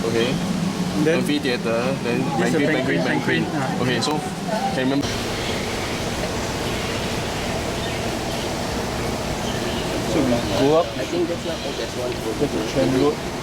Okay. Then Amphitheater, then this is banquet. banquet. Okay, so can you remember? So we go up. I think that's not. Oh, that's one. That's the Trend Road.